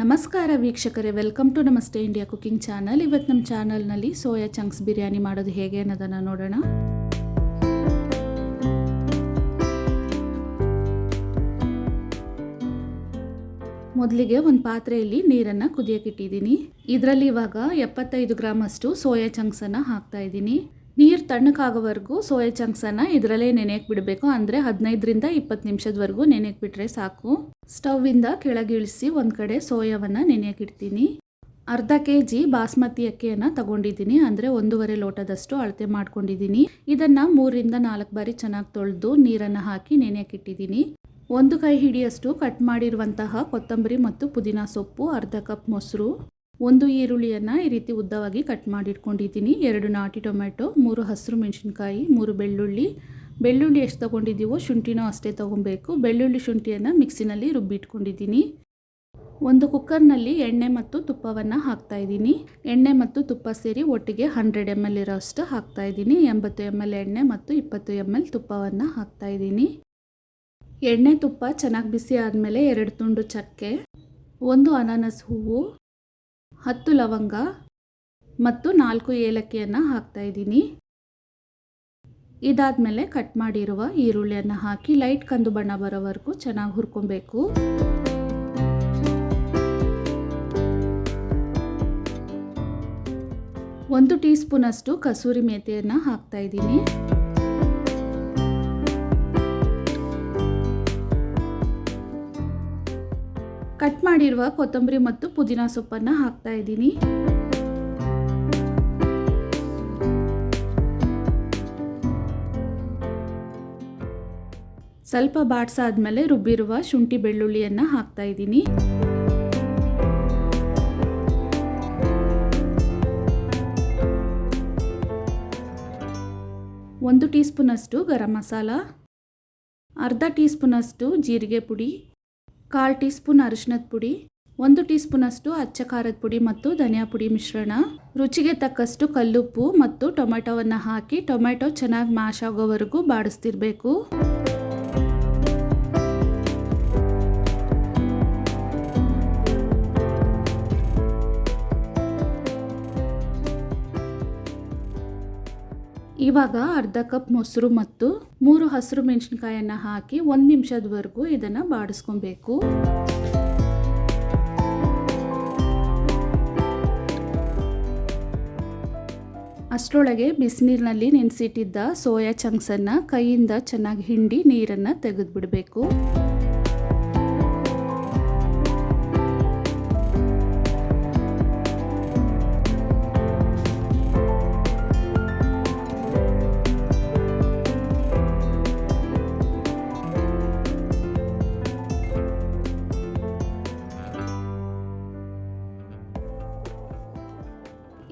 ನಮಸ್ಕಾರ ವೀಕ್ಷಕರೇ, welcome to ನಮಸ್ತೆ ಇಂಡಿಯಾ ಕುಕಿಂಗ್ ಚಾನಲ್. ಇವತ್ತು ನಮ್ಮ ಚಾನಲ್ನಲ್ಲಿ ಸೋಯಾ ಚಂಕ್ಸ್ ಬಿರಿಯಾನಿ ಮಾಡೋದು ಹೇಗೆ ಅನ್ನೋದನ್ನು ನೋಡೋಣ. ಮೊದಲಿಗೆ ಒಂದು ಪಾತ್ರೆಯಲ್ಲಿ ನೀರನ್ನು ಕುದಿಯೋಕ್ಕಿಟ್ಟಿದ್ದೀನಿ. ಇದರಲ್ಲಿ ಇವಾಗ 75 ಗ್ರಾಮ್ ಅಷ್ಟು ಸೋಯಾ ಚಂಕ್ಸನ್ನು ಹಾಕ್ತಾ ಇದ್ದೀನಿ. ನೀರು ತಣ್ಣಕ್ಕಾಗೋವರೆಗೂ ಸೋಯಾ ಚಂಕ್ಸನ್ನು ಇದರಲ್ಲೇ ನೆನೆಯಕ್ಕೆ ಬಿಡಬೇಕು. ಅಂದರೆ 15ರಿಂದ 20 ನಿಮಿಷದವರೆಗೂ ನೆನೆಯಕ್ಕೆ ಬಿಟ್ಟರೆ ಸಾಕು. ಸ್ಟವ್ವಿಂದ ಕೆಳಗಿಳಿಸಿ ಒಂದು ಕಡೆ ಸೋಯಾವನ್ನು ನೆನೆಯಕ್ಕೆ ಇಡ್ತೀನಿ. ಅರ್ಧ kg ಬಾಸ್ಮತಿ ಅಕ್ಕಿಯನ್ನು ತಗೊಂಡಿದ್ದೀನಿ. ಅಂದರೆ 1.5 ಲೋಟದಷ್ಟು ಅಳತೆ ಮಾಡ್ಕೊಂಡಿದ್ದೀನಿ. ಇದನ್ನು 3ರಿಂದ 4 ಬಾರಿ ಚೆನ್ನಾಗಿ ತೊಳೆದು ನೀರನ್ನು ಹಾಕಿ ನೆನೆಯಕ್ಕೆ ಇಟ್ಟಿದ್ದೀನಿ. 1 ಕೈ ಹಿಡಿಯಷ್ಟು ಕಟ್ ಮಾಡಿರುವಂತಹ ಕೊತ್ತಂಬರಿ ಮತ್ತು ಪುದೀನ ಸೊಪ್ಪು, ಅರ್ಧ ಕಪ್ ಮೊಸರು, 1 ಈರುಳ್ಳಿಯನ್ನು ಈ ರೀತಿ ಉದ್ದವಾಗಿ ಕಟ್ ಮಾಡಿಟ್ಕೊಂಡಿದ್ದೀನಿ, 2 ನಾಟಿ ಟೊಮೆಟೊ, 3 ಹಸಿರು ಮೆಣಸಿನ್ಕಾಯಿ, 3 ಬೆಳ್ಳುಳ್ಳಿ ಎಷ್ಟು ತೊಗೊಂಡಿದ್ದೀವೋ ಶುಂಠಿನೂ ಅಷ್ಟೇ ತೊಗೊಬೇಕು. ಬೆಳ್ಳುಳ್ಳಿ ಶುಂಠಿಯನ್ನು ಮಿಕ್ಸಿನಲ್ಲಿ ರುಬ್ಬಿಟ್ಕೊಂಡಿದ್ದೀನಿ. ಒಂದು ಕುಕ್ಕರ್ನಲ್ಲಿ ಎಣ್ಣೆ ಮತ್ತು ತುಪ್ಪವನ್ನು ಹಾಕ್ತಾಯಿದ್ದೀನಿ. ಎಣ್ಣೆ ಮತ್ತು ತುಪ್ಪ ಸೇರಿ ಒಟ್ಟಿಗೆ 100 ml ಇರೋಷ್ಟು ಹಾಕ್ತಾಯಿದ್ದೀನಿ. 80 ml ಎಣ್ಣೆ ಮತ್ತು 20 ml ತುಪ್ಪವನ್ನು ಹಾಕ್ತಾಯಿದ್ದೀನಿ. ಎಣ್ಣೆ ತುಪ್ಪ ಚೆನ್ನಾಗಿ ಬಿಸಿ ಆದಮೇಲೆ 2 ತುಂಡು ಚಕ್ಕೆ, 1 ಅನಾನಸ್ ಹೂವು, 10 ಲವಂಗ ಮತ್ತು 4 ಏಲಕ್ಕಿಯನ್ನು ಹಾಕ್ತಾಯಿದ್ದೀನಿ. ಇದಾದಮೇಲೆ ಕಟ್ ಮಾಡಿರುವ ಈರುಳ್ಳಿಯನ್ನು ಹಾಕಿ ಲೈಟ್ ಕಂದು ಬಣ್ಣ ಬರೋವರೆಗೂ ಚೆನ್ನಾಗಿ ಹುರ್ಕೊಬೇಕು. ಒಂದು ಟೀ ಸ್ಪೂನಷ್ಟು ಕಸೂರಿ ಮೇಥಿಯನ್ನು ಹಾಕ್ತಾಯಿದ್ದೀನಿ. ಕಟ್ ಮಾಡಿರುವ ಕೊತ್ತಂಬರಿ ಮತ್ತು ಪುದೀನ ಸೊಪ್ಪನ್ನು ಹಾಕ್ತಾ ಇದ್ದೀನಿ. ಸ್ವಲ್ಪ ಬಾಡ್ಸಾದ್ಮೇಲೆ ರುಬ್ಬಿರುವ ಶುಂಠಿ ಬೆಳ್ಳುಳ್ಳಿಯನ್ನು ಹಾಕ್ತಾ ಇದ್ದೀನಿ. ಒಂದು ಟೀ ಸ್ಪೂನಷ್ಟು ಗರಂ ಮಸಾಲ, ಅರ್ಧ ಟೀ ಸ್ಪೂನಷ್ಟು ಜೀರಿಗೆ ಪುಡಿ, 1/4 ಟೀ ಸ್ಪೂನ್ ಅರಿಶಿನದ ಪುಡಿ, 1 ಟೀ ಸ್ಪೂನಷ್ಟು ಅಚ್ಚ ಖಾರದ ಪುಡಿ ಮತ್ತು ಧನಿಯಾ ಪುಡಿ ಮಿಶ್ರಣ, ರುಚಿಗೆ ತಕ್ಕಷ್ಟು ಕಲ್ಲುಪ್ಪು ಮತ್ತು ಟೊಮೆಟೊವನ್ನು ಹಾಕಿ ಟೊಮೆಟೊ ಚೆನ್ನಾಗಿ ಮ್ಯಾಶ್ ಆಗೋವರೆಗೂ ಬಾಡಿಸ್ತಿರ್ಬೇಕು. ಇವಾಗ ಅರ್ಧ ಕಪ್ ಮೊಸರು ಮತ್ತು 3 ಹಸಿರು ಮೆಣಸಿನ್ಕಾಯನ್ನು ಹಾಕಿ 1 ನಿಮಿಷದವರೆಗೂ ಇದನ್ನು ಬಾಡಿಸ್ಕೊಬೇಕು. ಅಷ್ಟರೊಳಗೆ ಬಿಸಿನೀರಿನಲ್ಲಿ ನೆನೆಸಿಟ್ಟಿದ್ದ ಸೋಯಾ ಚಂಕ್ಸನ್ನು ಕೈಯಿಂದ ಚೆನ್ನಾಗಿ ಹಿಂಡಿ ನೀರನ್ನು ತೆಗೆದುಬಿಡಬೇಕು.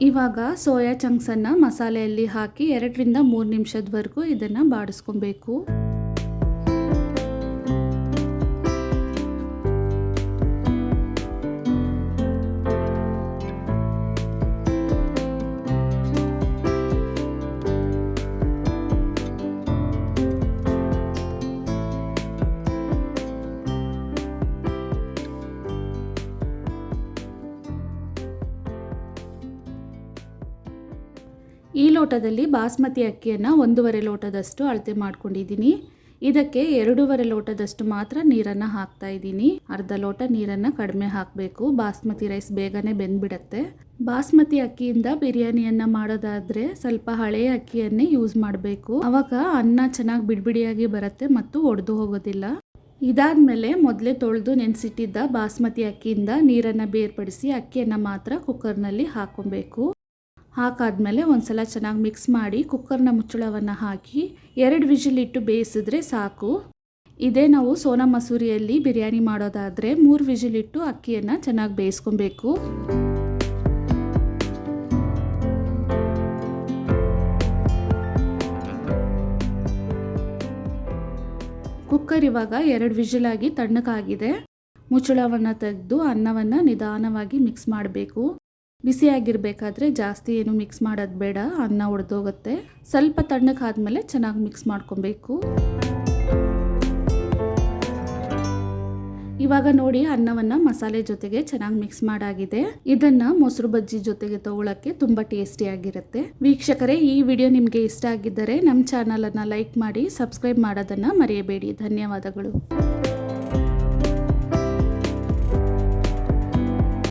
ಇವಾಗ ಸೋಯಾ ಚಂಕ್ಸನ್ನು ಮಸಾಲೆಯಲ್ಲಿ ಹಾಕಿ 2ರಿಂದ 3 ನಿಮಿಷದವರೆಗೂ ಇದನ್ನು ಬಾಡಿಸ್ಕೊಬೇಕು. ಈ ಲೋಟದಲ್ಲಿ ಬಾಸ್ಮತಿ ಅಕ್ಕಿಯನ್ನು 1.5 ಲೋಟದಷ್ಟು ಅಳತೆ ಮಾಡ್ಕೊಂಡಿದ್ದೀನಿ. ಇದಕ್ಕೆ 2.5 ಲೋಟದಷ್ಟು ಮಾತ್ರ ನೀರನ್ನು ಹಾಕ್ತಾ ಇದ್ದೀನಿ. ಅರ್ಧ ಲೋಟ ನೀರನ್ನು ಕಡಿಮೆ ಹಾಕಬೇಕು. ಬಾಸ್ಮತಿ ರೈಸ್ ಬೇಗನೆ ಬೆಂದ್ಬಿಡತ್ತೆ. ಬಾಸ್ಮತಿ ಅಕ್ಕಿಯಿಂದ ಬಿರಿಯಾನಿಯನ್ನು ಮಾಡೋದಾದರೆ ಸ್ವಲ್ಪ ಹಳೆಯ ಅಕ್ಕಿಯನ್ನೇ ಯೂಸ್ ಮಾಡಬೇಕು. ಆವಾಗ ಅನ್ನ ಚೆನ್ನಾಗಿ ಬಿಡಿಬಿಡಿಯಾಗಿ ಬರುತ್ತೆ ಮತ್ತು ಒಡೆದು ಹೋಗೋದಿಲ್ಲ. ಇದಾದಮೇಲೆ ಮೊದಲೇ ತೊಳೆದು ನೆನೆಸಿಟ್ಟಿದ್ದ ಬಾಸ್ಮತಿ ಅಕ್ಕಿಯಿಂದ ನೀರನ್ನು ಬೇರ್ಪಡಿಸಿ ಅಕ್ಕಿಯನ್ನು ಮಾತ್ರ ಕುಕ್ಕರ್ನಲ್ಲಿ ಹಾಕ್ಕೊಬೇಕು. ಹಾಕಾದ್ಮೇಲೆ ಒಂದ್ಸಲ ಚೆನ್ನಾಗಿ ಮಿಕ್ಸ್ ಮಾಡಿ ಕುಕ್ಕರ್ನ ಮುಚ್ಚಳವನ್ನು ಹಾಕಿ 2 ವಿಜಿಲ್ ಇಟ್ಟು ಬೇಯಿಸಿದ್ರೆ ಸಾಕು. ಇದೇ ನಾವು ಸೋನಾ ಮಸೂರಿಯಲ್ಲಿ ಬಿರಿಯಾನಿ ಮಾಡೋದಾದರೆ 3 ವಿಜಿಲ್ ಇಟ್ಟು ಅಕ್ಕಿಯನ್ನು ಚೆನ್ನಾಗಿ ಬೇಯಿಸ್ಕೊಬೇಕು. ಕುಕ್ಕರ್ ಇವಾಗ 2 ವಿಜಿಲ್ ಆಗಿ ತಣ್ಣಗಾಗಿದೆ. ಮುಚ್ಚಳವನ್ನು ತೆಗೆದು ಅನ್ನವನ್ನು ನಿಧಾನವಾಗಿ ಮಿಕ್ಸ್ ಮಾಡಬೇಕು. ಬಿಸಿಯಾಗಿರಬೇಕಾದ್ರೆ ಜಾಸ್ತಿ ಏನು ಮಿಕ್ಸ್ ಮಾಡೋದು ಬೇಡ, ಅನ್ನ ಒಡೆದೋಗುತ್ತೆ. ಸ್ವಲ್ಪ ತಣ್ಣಗಾದ್ಮೇಲೆ ಚೆನ್ನಾಗಿ ಮಿಕ್ಸ್ ಮಾಡ್ಕೊಬೇಕು. ಇವಾಗ ನೋಡಿ ಅನ್ನವನ್ನ ಮಸಾಲೆ ಜೊತೆಗೆ ಚೆನ್ನಾಗಿ ಮಿಕ್ಸ್ ಮಾಡಾಗಿದೆ. ಇದನ್ನ ಮೊಸರು ಬಜ್ಜಿ ಜೊತೆಗೆ ತಗೊಳಕ್ಕೆ ತುಂಬಾ ಟೇಸ್ಟಿ ಆಗಿರುತ್ತೆ. ವೀಕ್ಷಕರೇ, ಈ ವಿಡಿಯೋ ನಿಮ್ಗೆ ಇಷ್ಟ ಆಗಿದ್ದರೆ ನಮ್ಮ ಚಾನಲ್ ಅನ್ನ ಲೈಕ್ ಮಾಡಿ, ಸಬ್ಸ್ಕ್ರೈಬ್ ಮಾಡೋದನ್ನ ಮರೆಯಬೇಡಿ. ಧನ್ಯವಾದಗಳು.